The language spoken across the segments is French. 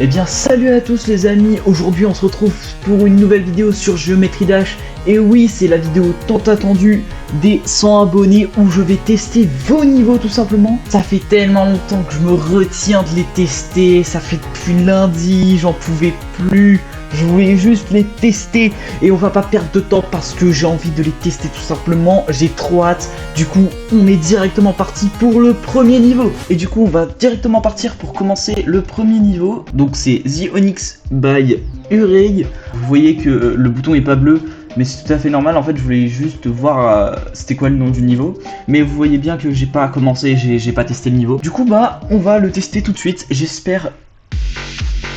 Eh bien salut à tous les amis, aujourd'hui on se retrouve pour une nouvelle vidéo sur Geometry Dash. Et oui, c'est la vidéo tant attendue des 100 abonnés où je vais tester vos niveaux tout simplement. Ça fait tellement longtemps que je me retiens de les tester, ça fait depuis lundi, j'en pouvais plus. Je voulais juste les tester et on va pas perdre de temps parce que j'ai envie de les tester tout simplement. J'ai trop hâte. Du coup, on est directement parti pour le premier niveau. Et du coup, on va directement partir pour commencer le premier niveau. Donc c'est The Onyx by Urey. Vous voyez que le bouton est pas bleu, mais c'est tout à fait normal. En fait, je voulais juste voir c'était quoi le nom du niveau. Mais vous voyez bien que j'ai pas commencé, j'ai pas testé le niveau. Du coup, bah, on va le tester tout de suite. J'espère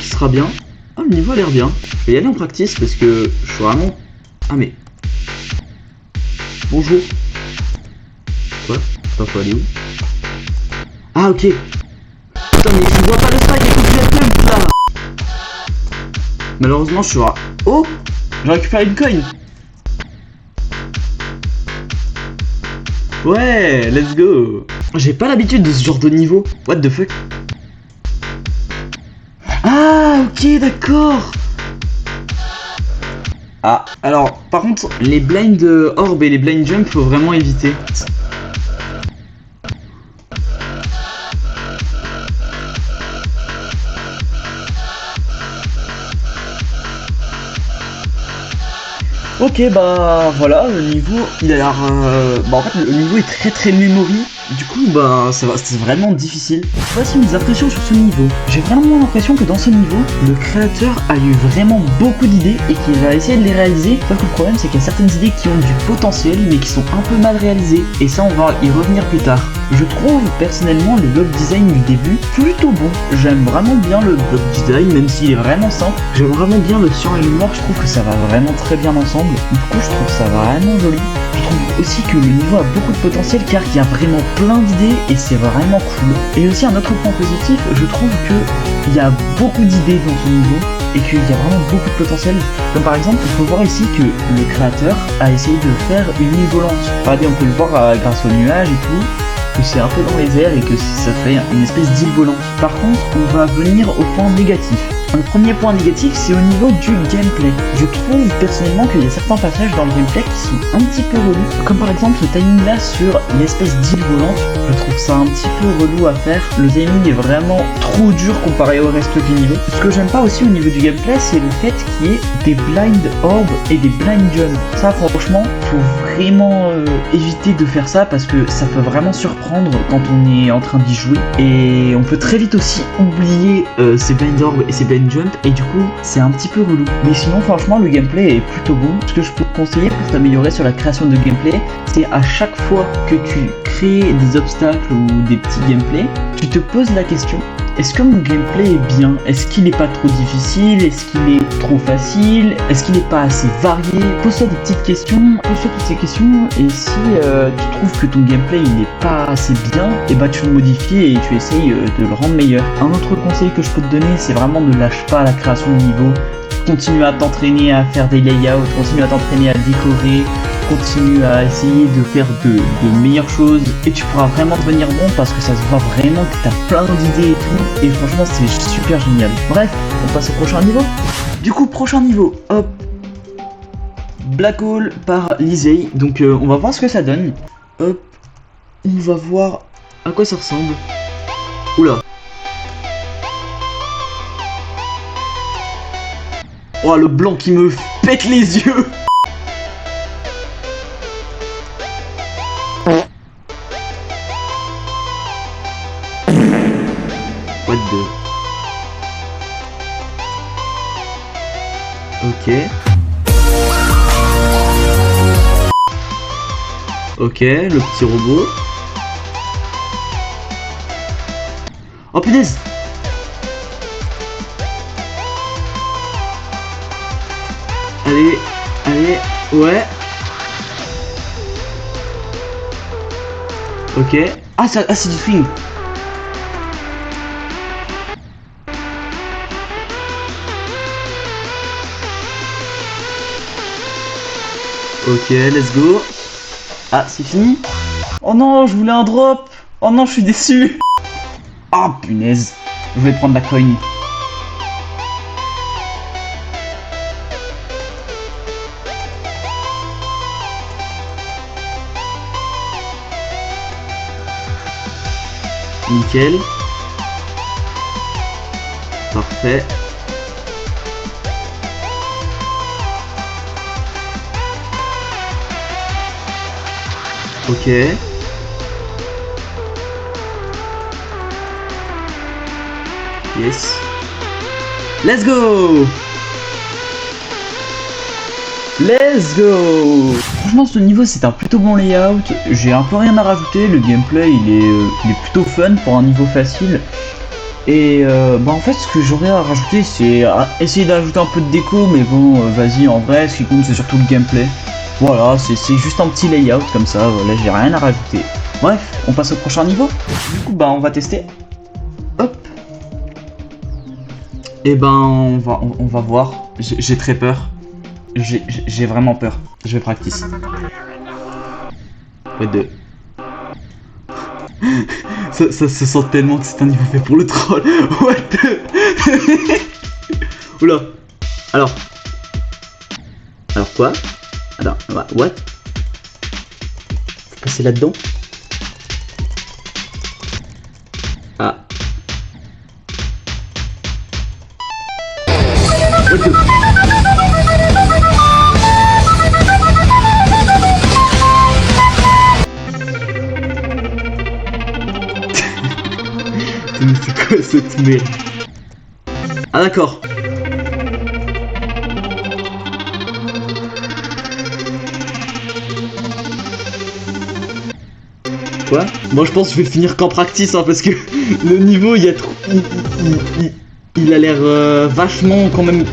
qu'il sera bien. Ah, le niveau a l'air bien. Je vais y aller en practice parce que je suis vraiment... Ah mais... Bonjour. Quoi? Attends, faut aller où? Ah, ok. Putain, mais je vois pas le spike avec le jump là. Malheureusement, je suis à... Oh! J'ai récupéré une coin. Ouais, let's go. J'ai pas l'habitude de ce genre de niveau. What the fuck? Ah, ok, d'accord. Ah, alors, par contre, les blind orb et les blind jump, faut vraiment éviter. Ok, bah voilà, le niveau, il a l'air... Bah en fait, le niveau est très memory. Du coup, bah c'est vraiment difficile. Voici mes impressions sur ce niveau. J'ai vraiment l'impression que dans ce niveau, le créateur a eu vraiment beaucoup d'idées et qu'il va essayer de les réaliser. Sauf que le problème, c'est qu'il y a certaines idées qui ont du potentiel, mais qui sont un peu mal réalisées. Et ça, on va y revenir plus tard. Je trouve personnellement le block design du début plutôt bon. J'aime vraiment bien le block design, même s'il est vraiment simple. J'aime vraiment bien le cyan et le noir, je trouve que ça va vraiment très bien ensemble. Du coup, je trouve ça vraiment joli. Je trouve aussi que le niveau a beaucoup de potentiel car il y a vraiment plein d'idées et c'est vraiment cool. Et aussi un autre point positif, je trouve que il y a beaucoup d'idées dans ce niveau et qu'il y a vraiment beaucoup de potentiel. Comme par exemple, il faut voir ici que le créateur a essayé de faire une île volante. Regardez, on peut le voir grâce aux nuages et tout, que c'est un peu dans les airs et que ça fait une espèce d'île volante. Par contre, on va venir au point négatif. Le premier point négatif, c'est au niveau du gameplay. Je trouve personnellement qu'il y a certains passages dans le gameplay qui sont un petit peu relous. Comme par exemple ce timing là sur l'espèce d'île volante. Je trouve ça un petit peu relou à faire. Le timing est vraiment trop dur comparé au reste du niveau. Ce que j'aime pas aussi au niveau du gameplay, c'est le fait qu'il y ait des blind orbs et des blind jump. Ça franchement, faut vraiment éviter de faire ça parce que ça peut vraiment surprendre quand on est en train d'y jouer. Et on peut très vite aussi oublier ces blind orbs et ces blind jump et du coup c'est un petit peu relou. Mais sinon franchement le gameplay est plutôt bon. Ce que je peux te conseiller pour t'améliorer sur la création de gameplay, c'est à chaque fois que tu crées des obstacles ou des petits gameplays, tu te poses la question: est-ce que mon gameplay est bien? Est-ce qu'il n'est pas trop difficile? Est-ce qu'il est trop facile? Est-ce qu'il n'est pas assez varié? Pose-toi des petites questions, pose-toi toutes ces questions et si tu trouves que ton gameplay il n'est pas assez bien, et bah tu le modifies et tu essayes de le rendre meilleur. Un autre conseil que je peux te donner, c'est vraiment ne lâche pas la création de niveau. Continue à t'entraîner à faire des layouts, continue à t'entraîner à décorer, continue à essayer de faire de meilleures choses et tu pourras vraiment devenir bon parce que ça se voit vraiment que t'as plein d'idées et tout et franchement c'est super génial. Bref, on passe au prochain niveau. Du coup, prochain niveau, hop, Black Hole par Lisey. Donc on va voir ce que ça donne. Hop, on va voir à quoi ça ressemble. Oula. Oh, le blanc qui me pète les yeux. What the... Ok. Ok, le petit robot. Oh punaise. Allez, allez, ouais. Ok. Ah, c'est du swing. Ok, let's go. Ah, c'est fini. Oh non, je voulais un drop. Oh non, je suis déçu. Ah, punaise. Je vais prendre la coin. Nickel. Parfait. Ok. Yes. Let's go! Let's go! Franchement, ce niveau c'est un plutôt bon layout. J'ai un peu rien à rajouter. Le gameplay il est plutôt fun pour un niveau facile. Et bah en fait, ce que j'aurais à rajouter, c'est essayer d'ajouter un peu de déco. Mais bon, vas-y, en vrai, ce qui compte c'est surtout le gameplay. Voilà, c'est juste un petit layout comme ça. Voilà, j'ai rien à rajouter. Bref, on passe au prochain niveau. Du coup, bah on va tester. Hop. Et ben on va voir. J'ai très peur. J'ai vraiment peur. Je vais practice. Ouais, deux. Ça se sent tellement que c'est un niveau fait pour le troll. What the... Oula. Alors quoi? Attends, what? Faut passer là-dedans? Ah. What the... Mais c'est quoi cette merde? Ah d'accord. Quoi? Moi je pense que je vais le finir qu'en practice hein, parce que le niveau il y a trop... il a l'air vachement quand même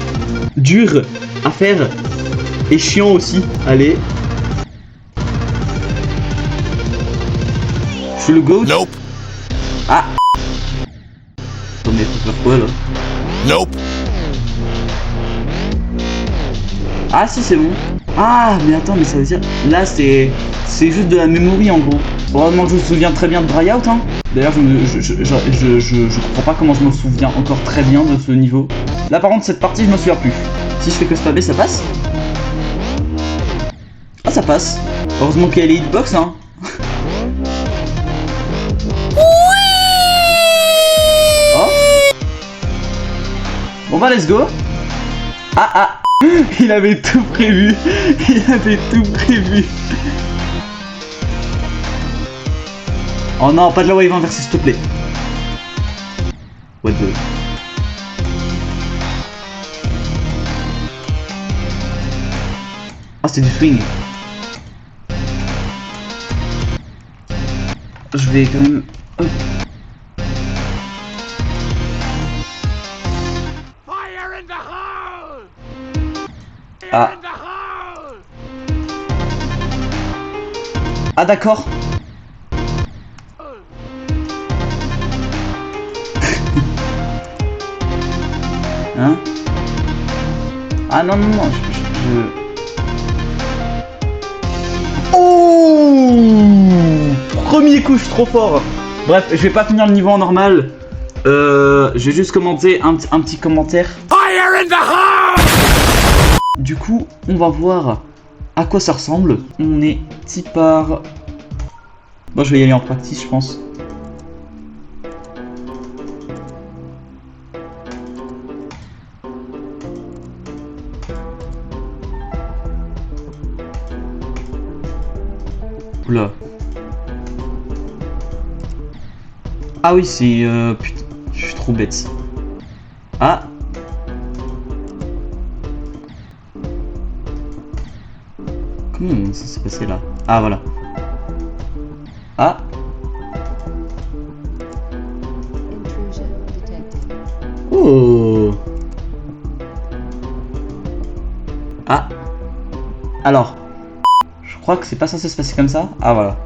dur à faire et chiant aussi. Allez. Je suis le GOAT? Nope. Ah. Oh mais faut faire quoi là? Nope. Ah si c'est bon. Ah mais attends mais ça veut dire... Là c'est juste de la mémoire en gros. Heureusement que je me souviens très bien de Dryout hein. D'ailleurs je comprends pas comment je me souviens encore très bien de ce niveau. Là par contre cette partie je me souviens plus. Si je fais que spammer ça passe? Ah ça passe. Heureusement qu'il y a les hitbox hein. Oh. Bon bah let's go. Ah. Il avait tout prévu. Il avait tout prévu. Oh non, pas de la wave inversée s'il te plaît. What the... Ah c'est du swing. Je vais quand même... Hop. Ah. Ah d'accord. Hein? Ah non je... Oh! Premier coup je suis trop fort. Bref, je vais pas finir le niveau en normal. Je vais juste commenter un petit commentaire. Fire in the hole! Du coup, on va voir à quoi ça ressemble. On est petit par... Bon, je vais y aller en practice, je pense. Oula. Ah oui, c'est... putain, je suis trop bête. Ah. Comment ça s'est passé là? Ah voilà. Ah. Oh. Ah. Alors. Je crois que c'est pas censé se passer comme ça. Ah voilà.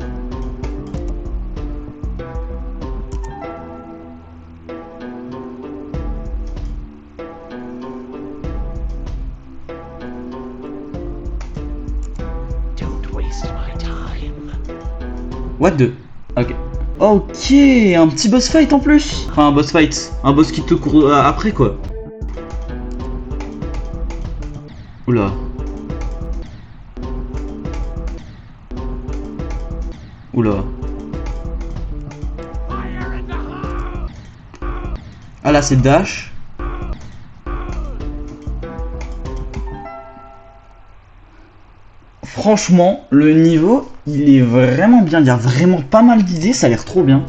What the... Ok. Ok, un petit boss fight en plus. Enfin un boss fight. Un boss qui te court après quoi. Oula. Oula. Ah là c'est dash. Franchement, le niveau, il est vraiment bien. Il y a vraiment pas mal d'idées, ça a l'air trop bien.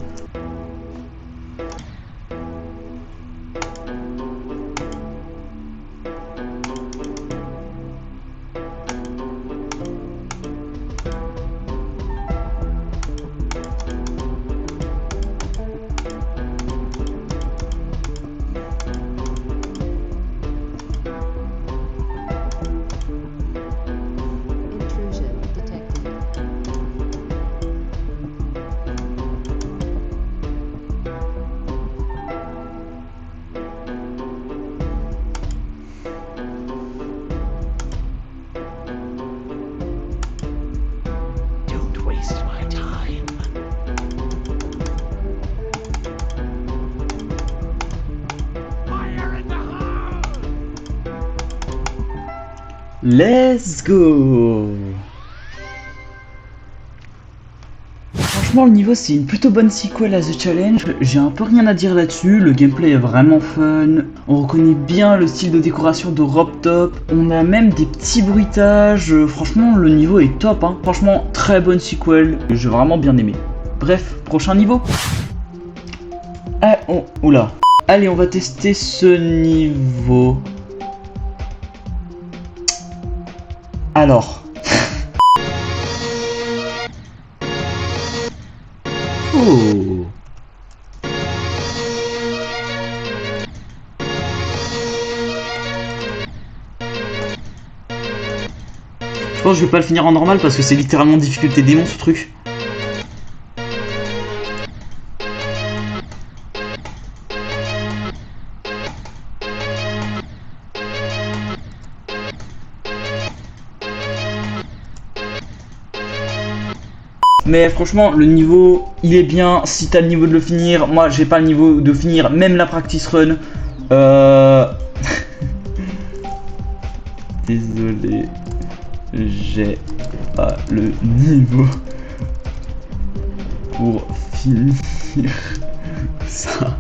Intrusion detected. Don't waste my time. Fire in the hole! Let's go. Franchement, le niveau, c'est une plutôt bonne sequel à The Challenge. J'ai un peu rien à dire là-dessus. Le gameplay est vraiment fun. On reconnaît bien le style de décoration de Rob Top. On a même des petits bruitages. Franchement, le niveau est top. Hein. Franchement, très bonne sequel. J'ai vraiment bien aimé. Bref, prochain niveau. Ah, oh, oula. Allez, on va tester ce niveau. Alors. Oh. Je pense que je vais pas le finir en normal parce que c'est littéralement difficulté démon ce truc. Mais franchement, le niveau, il est bien. Si t'as le niveau de le finir, moi j'ai pas le niveau de finir, même la practice run. Désolé, j'ai pas le niveau pour finir ça.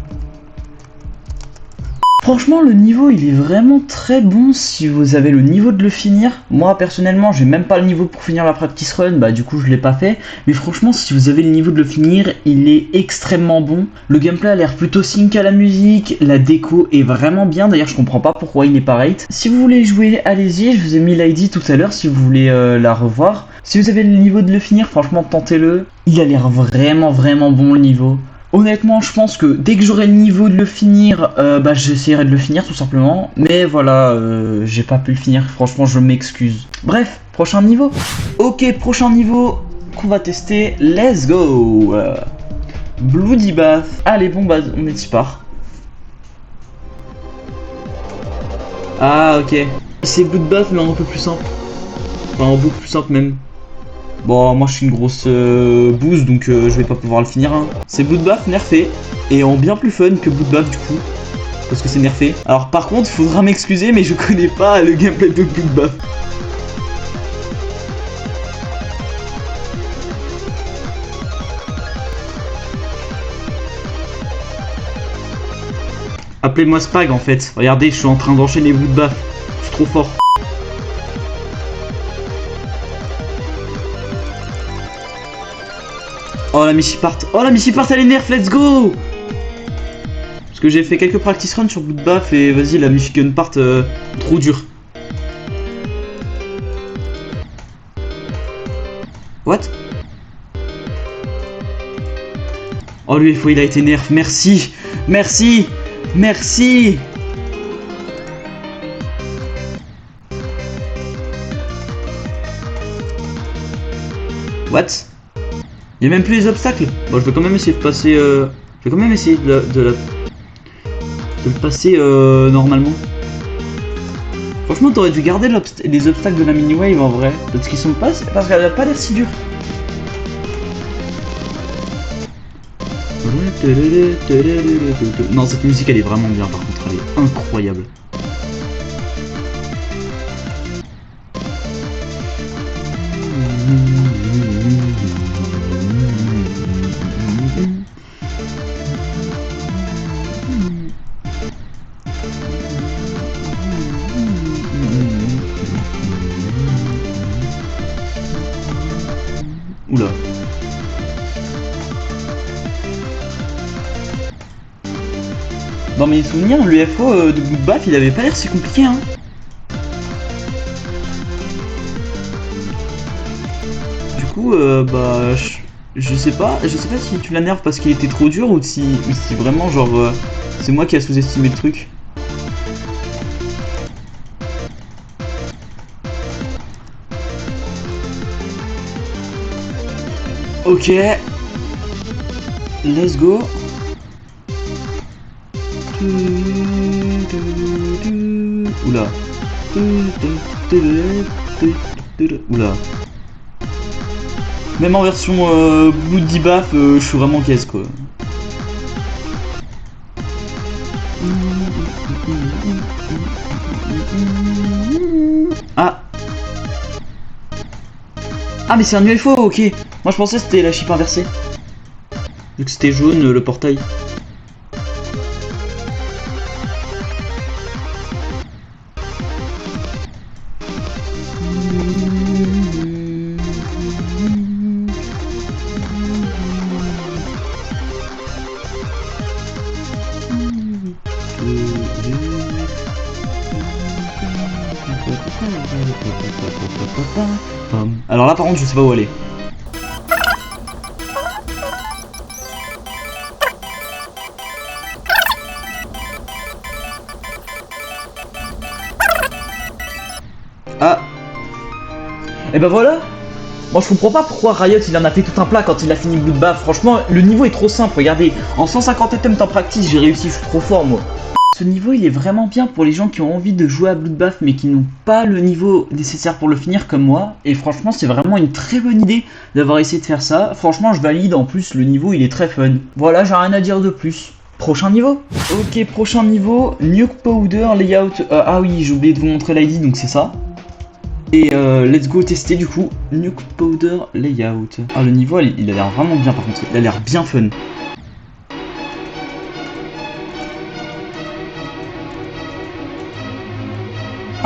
Franchement, le niveau il est vraiment très bon si vous avez le niveau de le finir. Moi personnellement, j'ai même pas le niveau pour finir la practice run, bah du coup je l'ai pas fait. Mais franchement, si vous avez le niveau de le finir, il est extrêmement bon. Le gameplay a l'air plutôt sync à la musique, la déco est vraiment bien. D'ailleurs, je comprends pas pourquoi il n'est pas rate. Si vous voulez jouer, allez-y, je vous ai mis l'ID tout à l'heure si vous voulez la revoir. Si vous avez le niveau de le finir, franchement tentez-le. Il a l'air vraiment bon le niveau. Honnêtement, je pense que dès que j'aurai le niveau de le finir, bah j'essaierai de le finir tout simplement. Mais voilà, j'ai pas pu le finir, franchement je m'excuse. Bref, prochain niveau. Ok, prochain niveau qu'on va tester, let's go. Bloody Bath. Allez, bon bah on est y part. Ah ok. C'est Bloody Bath mais un peu plus simple. Enfin beaucoup plus simple même. Bon, moi je suis une grosse bouse donc je vais pas pouvoir le finir. Hein. C'est Bloodbath nerfé et en bien plus fun que Bloodbath du coup. Parce que c'est nerfé. Alors par contre, il faudra m'excuser, mais je connais pas le gameplay de Bloodbath. Appelez-moi Spag en fait. Regardez, je suis en train d'enchaîner Bloodbath. Je suis trop fort. Oh la Missy part. Oh la Missy part elle est nerf, let's go. Parce que j'ai fait quelques practice runs sur Bloodbath et vas-y la Michigan part trop dur. What? Oh lui il a été nerf, merci. Merci. Merci. What? Il y a même plus les obstacles. Bon, je vais quand même essayer de passer. Je vais quand même essayer de le passer normalement. Franchement, t'aurais dû garder les obstacles de la mini wave en vrai, parce qu'ils sont pas, parce qu'elle a pas l'air si dure. Non, cette musique elle est vraiment bien. Par contre, elle est incroyable. Dans mes souvenirs, l'UFO de Bloodbath, il avait pas l'air si compliqué, hein. Du coup, bah, je sais pas si tu l'as parce qu'il était trop dur ou si vraiment, genre, c'est moi qui a sous-estimé le truc. Ok. Let's go. Oula. Oula. Même en version Bloody Bath, je suis vraiment caisse quoi. Ah. Ah mais c'est un UFO, ok. Moi je pensais que c'était la chip inversée. Vu que c'était jaune le portail. Alors là par contre je sais pas où aller. Ah. Et ben voilà. Moi je comprends pas pourquoi Riot il en a fait tout un plat quand il a fini Bloodbath. Franchement le niveau est trop simple, regardez. En 150 items en practice j'ai réussi, je suis trop fort moi. Ce niveau il est vraiment bien pour les gens qui ont envie de jouer à Bloodbath mais qui n'ont pas le niveau nécessaire pour le finir comme moi. Et franchement c'est vraiment une très bonne idée d'avoir essayé de faire ça. Franchement je valide, en plus le niveau il est très fun. Voilà, j'ai rien à dire de plus. Prochain niveau. Ok, prochain niveau, Nuke Powder Layout. Ah oui, j'ai oublié de vous montrer l'ID donc c'est ça. Et let's go tester du coup Nuke Powder Layout. Ah le niveau il a l'air vraiment bien par contre, il a l'air bien fun.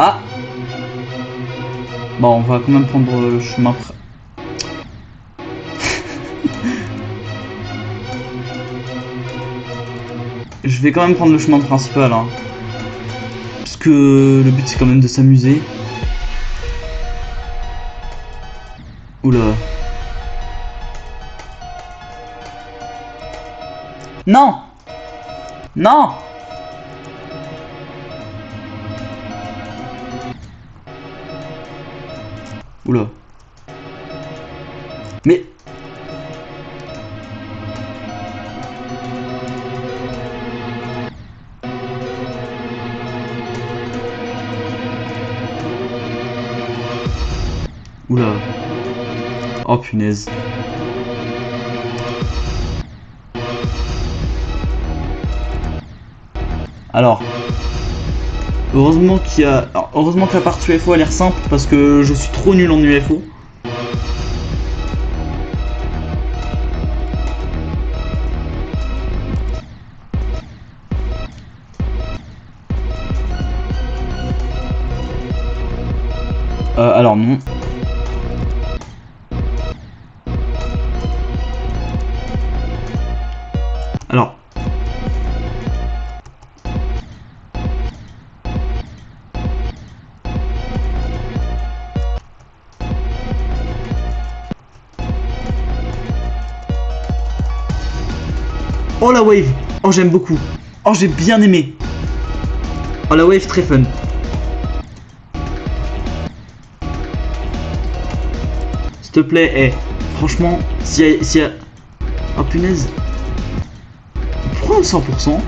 Ah. Bon on va quand même prendre le chemin. Je vais quand même prendre le chemin principal hein. Parce que le but c'est quand même de s'amuser. Oula. Non. Non. Oula. Mais... Oula. Oh punaise. Alors. Heureusement qu'il y a... Alors, heureusement que la partie UFO a l'air simple parce que je suis trop nul en UFO. Alors non. Alors. Oh la wave. Oh j'aime beaucoup. Oh j'ai bien aimé. Oh la wave très fun. S'il te plaît, franchement, s'il y a... Oh punaise. Pourquoi 100%?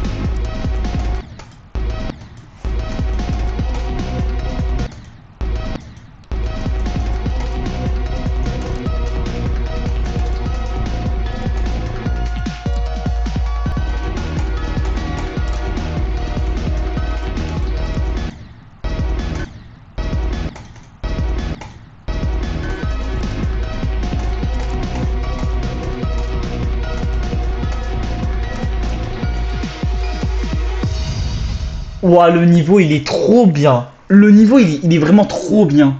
Ouah, le niveau il est trop bien. Le niveau il est vraiment trop bien.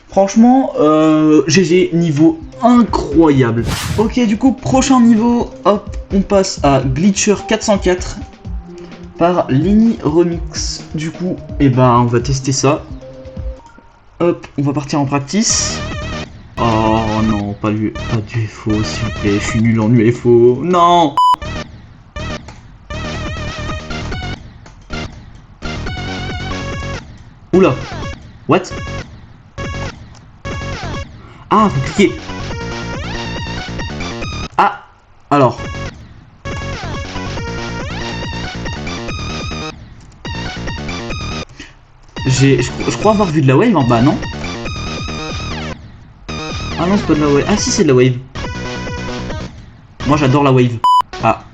Franchement, GG, niveau incroyable. Ok, du coup, prochain niveau, hop, on passe à Glitcher 404. par Lenny Remix. Du coup, et ben on va tester ça. Hop, on va partir en practice. Oh non, pas du UFO s'il vous plaît, je suis nul en UFO. Non. Oula. What? Ah, faut cliquer. Ah, alors. Je crois avoir vu de la wave en bas, non? Ah non, c'est pas de la wave. Ah si, c'est de la wave. Moi, j'adore la wave. Ah.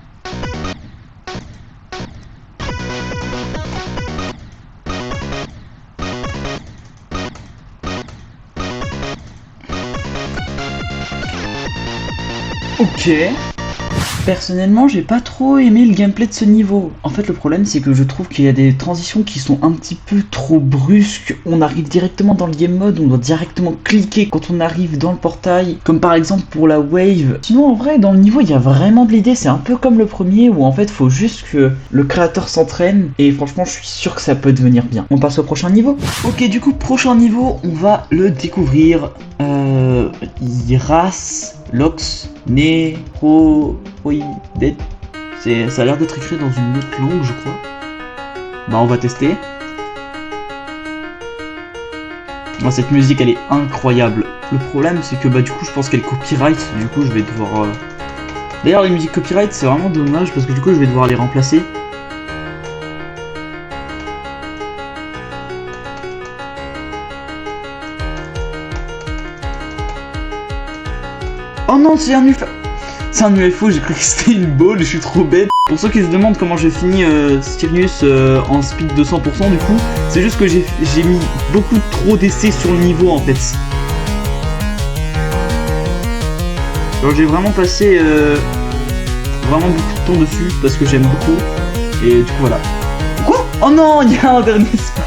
Ok. Personnellement, j'ai pas trop aimé le gameplay de ce niveau. En fait, le problème, c'est que je trouve qu'il y a des transitions qui sont un petit peu trop brusques. On arrive directement dans le game mode, on doit directement cliquer quand on arrive dans le portail, comme par exemple pour la wave. Sinon, en vrai, dans le niveau, il y a vraiment de l'idée. C'est un peu comme le premier, où en fait, faut juste que le créateur s'entraîne. Et franchement, je suis sûr que ça peut devenir bien. On passe au prochain niveau. Ok, du coup, prochain niveau, on va le découvrir. Iras Lox Neroidet. Ça a l'air d'être écrit dans une autre langue, je crois. Bah, on va tester. Oh, cette musique, elle est incroyable. Le problème, c'est que bah, du coup, je pense qu'elle copyright. Du coup, je vais devoir. D'ailleurs, les musiques copyright, c'est vraiment dommage parce que du coup, je vais devoir les remplacer. Oh non, c'est un UFO. C'est un UFO, j'ai cru que c'était une balle, je suis trop bête. Pour ceux qui se demandent comment j'ai fini Styrius en speed de 100% du coup, c'est juste que j'ai mis beaucoup trop d'essais sur le niveau en fait. Alors j'ai vraiment passé vraiment beaucoup de temps dessus parce que j'aime beaucoup. Et du coup voilà. Quoi? Oh non, il y a un dernier spot.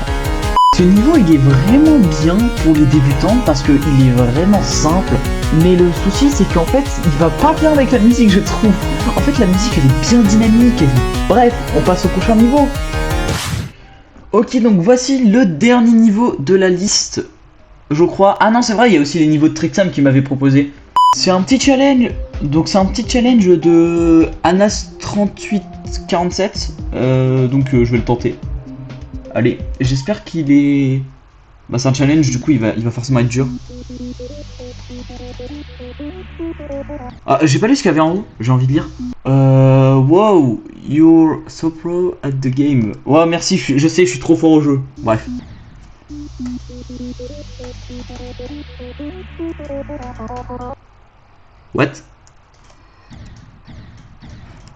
Ce niveau il est vraiment bien pour les débutants parce qu'il est vraiment simple. Mais le souci c'est qu'en fait il va pas bien avec la musique je trouve. En fait la musique elle est bien dynamique. Bref, on passe au prochain niveau. Ok, donc voici le dernier niveau de la liste. Je crois. Ah non c'est vrai, il y a aussi les niveaux de Trixam qui m'avaient proposé. C'est un petit challenge. Donc c'est un petit challenge de Anas 3847. Donc je vais le tenter. Allez, j'espère qu'il est... Bah c'est un challenge, du coup il va forcément être dur. Ah, j'ai pas lu ce qu'il y avait en haut, j'ai envie de lire. Wow, you're so pro at the game. Ouais, merci, je sais, je suis trop fort au jeu. Bref. What?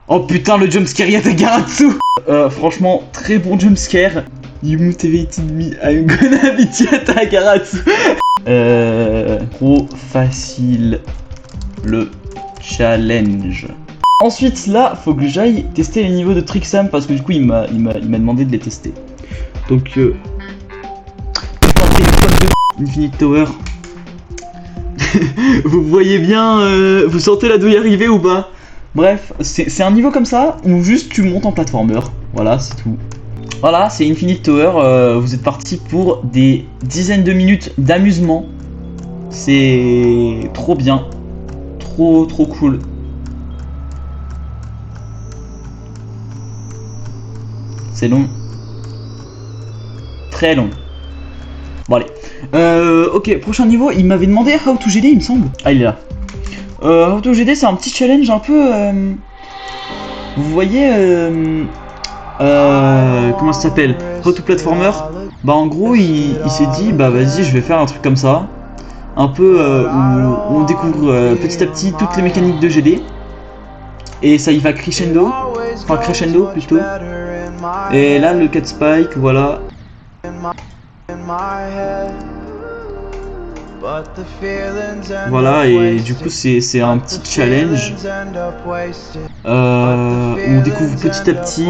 Oh putain, le jumpscare Yatagaratsu. Franchement, très bon jumpscare. You motivated me, I'm gonna beat Yatagaratsu. Trop facile le challenge. Ensuite là, faut que j'aille tester les niveaux de Trixam parce que du coup il m'a demandé de les tester. Donc Infinite Tower. Vous voyez bien, vous sentez la douille arriver ou pas? Bref, c'est un niveau comme ça où juste tu montes en platformer. Voilà, c'est tout. Voilà, c'est Infinite Tower. Vous êtes parti pour des dizaines de minutes d'amusement. C'est trop bien. Trop cool. C'est long. Très long. Bon allez. Ok, prochain niveau, il m'avait demandé How to GD il me semble. Ah il est là. How to GD c'est un petit challenge un peu... vous voyez... comment ça s'appelle? How to Platformer. Bah en gros il s'est dit bah vas-y je vais faire un truc comme ça. Un peu où on découvre petit à petit toutes les mécaniques de GD. Et ça y va crescendo. Enfin crescendo plutôt. Et là le 4 spike, voilà. Voilà, et du coup c'est un petit challenge où on découvre petit à petit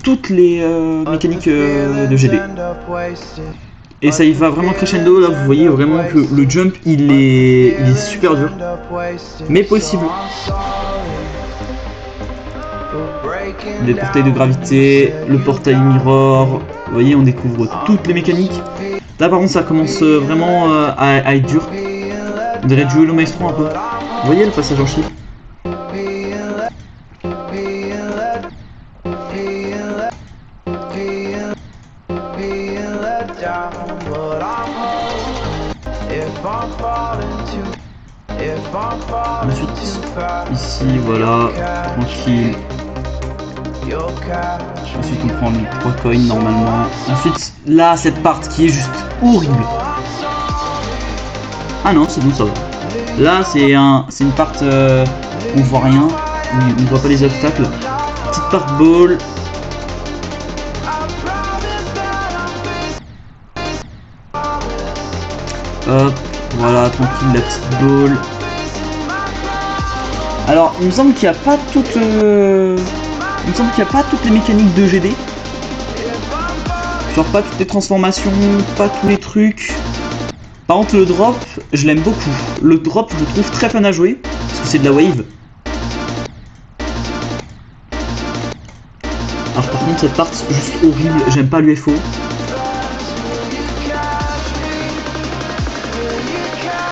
toutes les mécaniques de GD. Et ça y va vraiment crescendo, là vous voyez vraiment que le jump il est super dur, mais possible. les portails de gravité, le portail mirror. Vous voyez, on découvre toutes les mécaniques. Là par contre ça commence vraiment à être dur. On dirait du Hello Maestro un peu. Vous voyez le passage en chip? Ensuite, ici voilà, tranquille. Ensuite on prend les 3 coins normalement. Ensuite là cette partie qui est juste horrible. Ah non c'est bon ça va. Là c'est une partie où on voit rien, où on voit pas les obstacles. Petite part ball. Hop, voilà tranquille la petite ball. Alors il me semble qu'il n'y a pas toutes les mécaniques de GD. Genre pas toutes les transformations, pas tous les trucs. Par contre le drop, je l'aime beaucoup. Le drop je le trouve très fun à jouer, parce que c'est de la wave. Alors par contre cette partie juste horrible, j'aime pas l'UFO.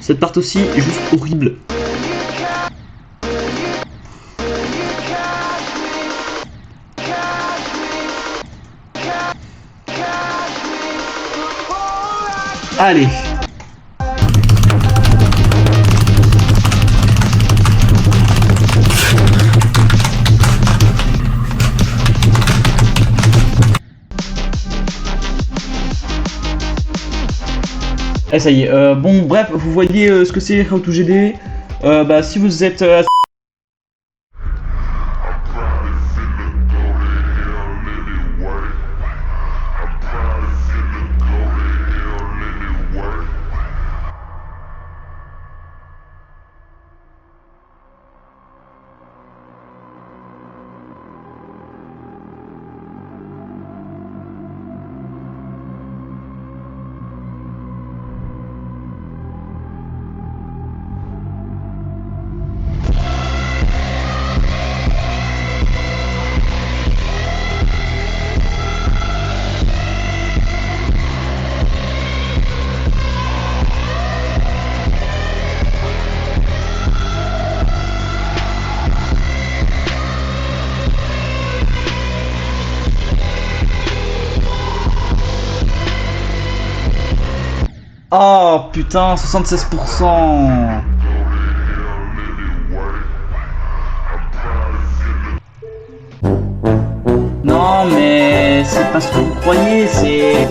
Cette part aussi juste horrible. Allez. Eh ça y est, bon bref, vous voyez ce que c'est How to GD. Bah si vous êtes oh putain, 76%. Non mais c'est pas ce que vous croyez, c'est...